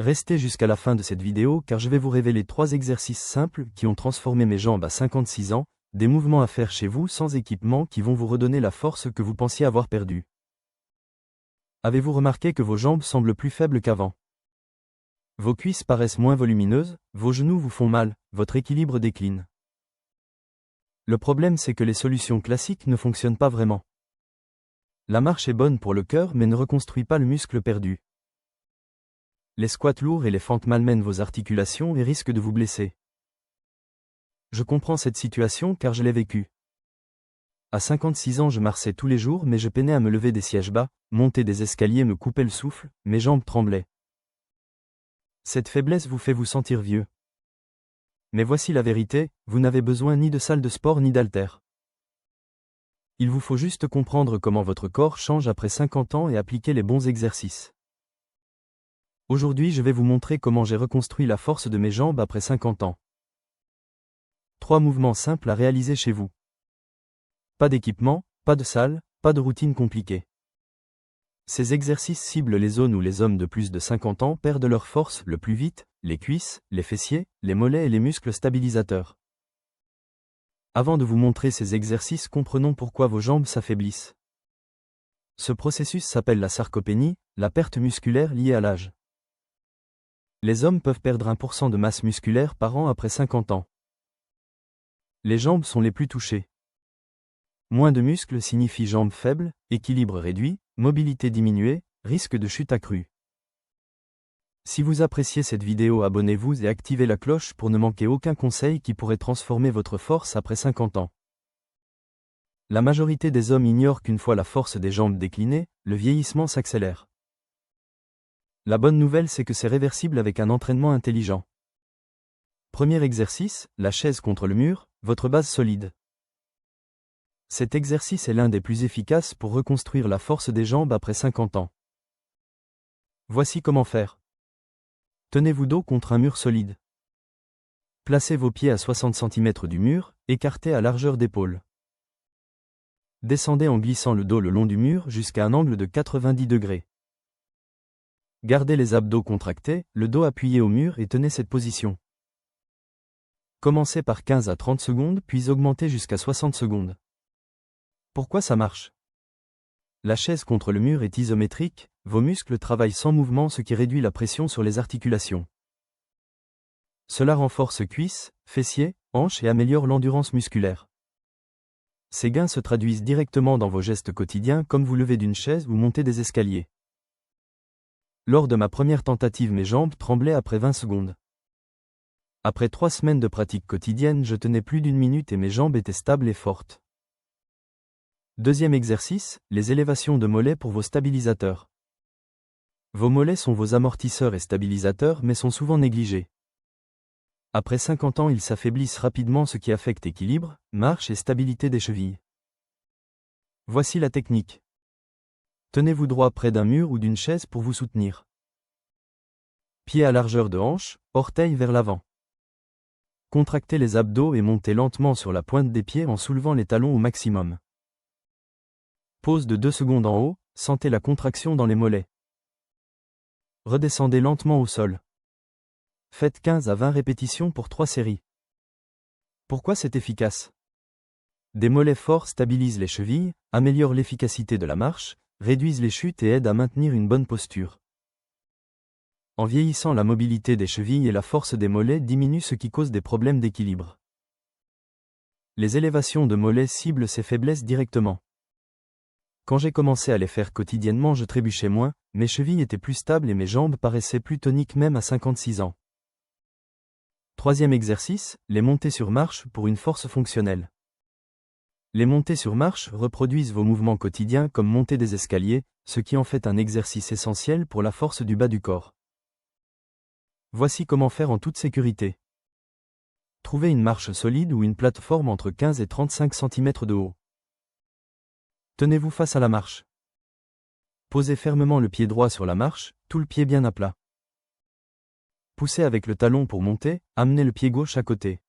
Restez jusqu'à la fin de cette vidéo car je vais vous révéler 3 exercices simples qui ont transformé mes jambes à 56 ans, des mouvements à faire chez vous sans équipement qui vont vous redonner la force que vous pensiez avoir perdue. Avez-vous remarqué que vos jambes semblent plus faibles qu'avant? Vos cuisses paraissent moins volumineuses, vos genoux vous font mal, votre équilibre décline. Le problème c'est que les solutions classiques ne fonctionnent pas vraiment. La marche est bonne pour le cœur mais ne reconstruit pas le muscle perdu. Les squats lourds et les fentes malmènent vos articulations et risquent de vous blesser. Je comprends cette situation car je l'ai vécue. À 56 ans je marchais tous les jours mais je peinais à me lever des sièges bas, monter des escaliers me coupait le souffle, mes jambes tremblaient. Cette faiblesse vous fait vous sentir vieux. Mais voici la vérité, vous n'avez besoin ni de salle de sport ni d'haltères. Il vous faut juste comprendre comment votre corps change après 50 ans et appliquer les bons exercices. Aujourd'hui je vais vous montrer comment j'ai reconstruit la force de mes jambes après 50 ans. 3 mouvements simples à réaliser chez vous. Pas d'équipement, pas de salle, pas de routine compliquée. Ces exercices ciblent les zones où les hommes de plus de 50 ans perdent leur force le plus vite, les cuisses, les fessiers, les mollets et les muscles stabilisateurs. Avant de vous montrer ces exercices, comprenons pourquoi vos jambes s'affaiblissent. Ce processus s'appelle la sarcopénie, la perte musculaire liée à l'âge. Les hommes peuvent perdre 1% de masse musculaire par an après 50 ans. Les jambes sont les plus touchées. Moins de muscles signifie jambes faibles, équilibre réduit, mobilité diminuée, risque de chute accrue. Si vous appréciez cette vidéo, abonnez-vous et activez la cloche pour ne manquer aucun conseil qui pourrait transformer votre force après 50 ans. La majorité des hommes ignorent qu'une fois la force des jambes déclinée, le vieillissement s'accélère. La bonne nouvelle c'est que c'est réversible avec un entraînement intelligent. Premier exercice, la chaise contre le mur, votre base solide. Cet exercice est l'un des plus efficaces pour reconstruire la force des jambes après 50 ans. Voici comment faire. Tenez-vous dos contre un mur solide. Placez vos pieds à 60 cm du mur, écartés à largeur d'épaule. Descendez en glissant le dos le long du mur jusqu'à un angle de 90 degrés. Gardez les abdos contractés, le dos appuyé au mur et tenez cette position. Commencez par 15 à 30 secondes puis augmentez jusqu'à 60 secondes. Pourquoi ça marche? La chaise contre le mur est isométrique, vos muscles travaillent sans mouvement ce qui réduit la pression sur les articulations. Cela renforce cuisses, fessiers, hanches et améliore l'endurance musculaire. Ces gains se traduisent directement dans vos gestes quotidiens comme vous lever d'une chaise ou monter des escaliers. Lors de ma première tentative mes jambes tremblaient après 20 secondes. Après 3 semaines de pratique quotidienne je tenais plus d'une minute et mes jambes étaient stables et fortes. Deuxième exercice, les élévations de mollets pour vos stabilisateurs. Vos mollets sont vos amortisseurs et stabilisateurs mais sont souvent négligés. Après 50 ans ils s'affaiblissent rapidement ce qui affecte équilibre, marche et stabilité des chevilles. Voici la technique. Tenez-vous droit près d'un mur ou d'une chaise pour vous soutenir. Pieds à largeur de hanche, orteils vers l'avant. Contractez les abdos et montez lentement sur la pointe des pieds en soulevant les talons au maximum. Pause de 2 secondes en haut, sentez la contraction dans les mollets. Redescendez lentement au sol. Faites 15 à 20 répétitions pour 3 séries. Pourquoi c'est efficace? Des mollets forts stabilisent les chevilles, améliorent l'efficacité de la marche, réduisent les chutes et aident à maintenir une bonne posture. En vieillissant, la mobilité des chevilles et la force des mollets diminuent ce qui cause des problèmes d'équilibre. Les élévations de mollets ciblent ces faiblesses directement. Quand j'ai commencé à les faire quotidiennement je trébuchais moins, mes chevilles étaient plus stables et mes jambes paraissaient plus toniques même à 56 ans. Troisième exercice, les montées sur marche pour une force fonctionnelle. Les montées sur marche reproduisent vos mouvements quotidiens comme monter des escaliers, ce qui en fait un exercice essentiel pour la force du bas du corps. Voici comment faire en toute sécurité. Trouvez une marche solide ou une plateforme entre 15 et 35 cm de haut. Tenez-vous face à la marche. Posez fermement le pied droit sur la marche, tout le pied bien à plat. Poussez avec le talon pour monter, amenez le pied gauche à côté.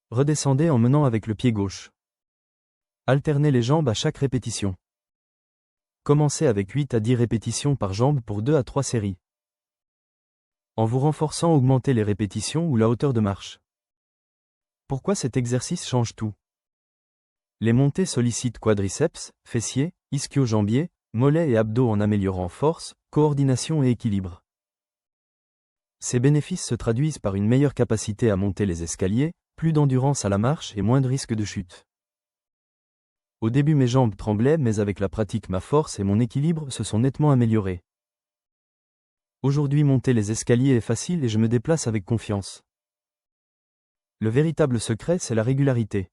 Redescendez en menant avec le pied gauche. Alternez les jambes à chaque répétition. Commencez avec 8 à 10 répétitions par jambe pour 2 à 3 séries. En vous renforçant, augmentez les répétitions ou la hauteur de marche. Pourquoi cet exercice change tout? Les montées sollicitent quadriceps, fessiers, ischio-jambiers, mollets et abdos en améliorant force, coordination et équilibre. Ces bénéfices se traduisent par une meilleure capacité à monter les escaliers, plus d'endurance à la marche et moins de risque de chute. Au début mes jambes tremblaient, mais avec la pratique ma force et mon équilibre se sont nettement améliorés. Aujourd'hui monter les escaliers est facile et je me déplace avec confiance. Le véritable secret, c'est la régularité.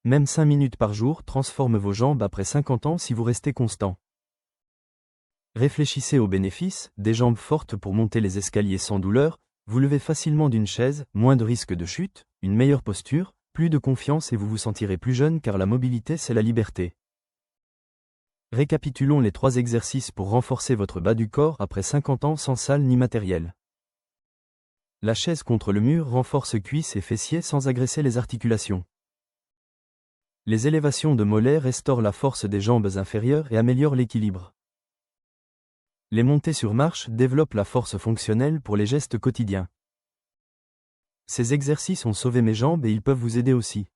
Même 5 minutes par jour transforment vos jambes après 50 ans si vous restez constant. Réfléchissez aux bénéfices, des jambes fortes pour monter les escaliers sans douleur, vous levez facilement d'une chaise, moins de risque de chute, une meilleure posture, plus de confiance et vous vous sentirez plus jeune car la mobilité c'est la liberté. Récapitulons les 3 exercices pour renforcer votre bas du corps après 50 ans sans salle ni matériel. La chaise contre le mur renforce cuisses et fessiers sans agresser les articulations. Les élévations de mollets restaurent la force des jambes inférieures et améliorent l'équilibre. Les montées sur marche développent la force fonctionnelle pour les gestes quotidiens. Ces exercices ont sauvé mes jambes et ils peuvent vous aider aussi.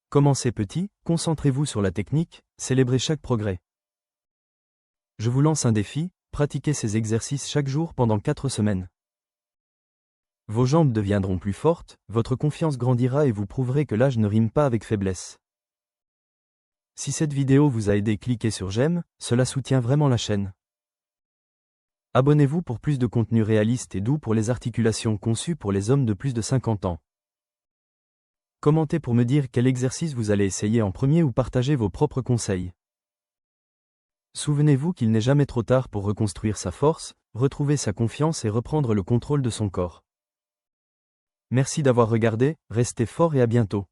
Commencez petit, concentrez-vous sur la technique, célébrez chaque progrès. Je vous lance un défi, pratiquez ces exercices chaque jour pendant 4 semaines. Vos jambes deviendront plus fortes, votre confiance grandira et vous prouverez que l'âge ne rime pas avec faiblesse. Si cette vidéo vous a aidé, cliquez sur j'aime, cela soutient vraiment la chaîne. Abonnez-vous pour plus de contenu réaliste et doux pour les articulations conçues pour les hommes de plus de 50 ans. Commentez pour me dire quel exercice vous allez essayer en premier ou partagez vos propres conseils. Souvenez-vous qu'il n'est jamais trop tard pour reconstruire sa force, retrouver sa confiance et reprendre le contrôle de son corps. Merci d'avoir regardé, restez fort et à bientôt.